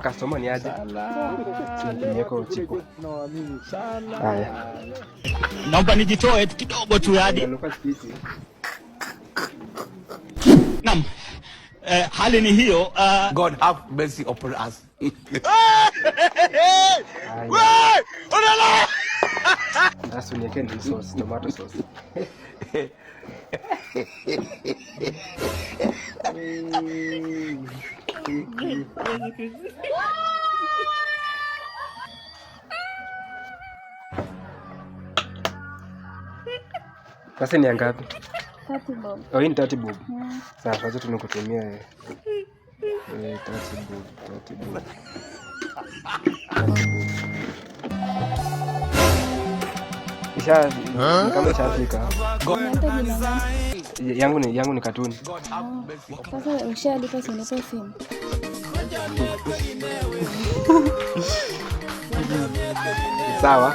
customer ni aje? Nimeko chipo. Naamini sana. Haya. Naomba nijitoe kidogo tu hadi. Naam. Hali ni hiyo. God have mercy upon us. Sasa uniweke ni sauce, tomato sauce. Sasa ni ngapi? 30 bob. Oh, hii ni 30 bob. Sasa wacha tunakutumia 30 bob. Isha kama ishafika. Yangu ni katuni. Sasa ushalipa sinipo simu. Sawa.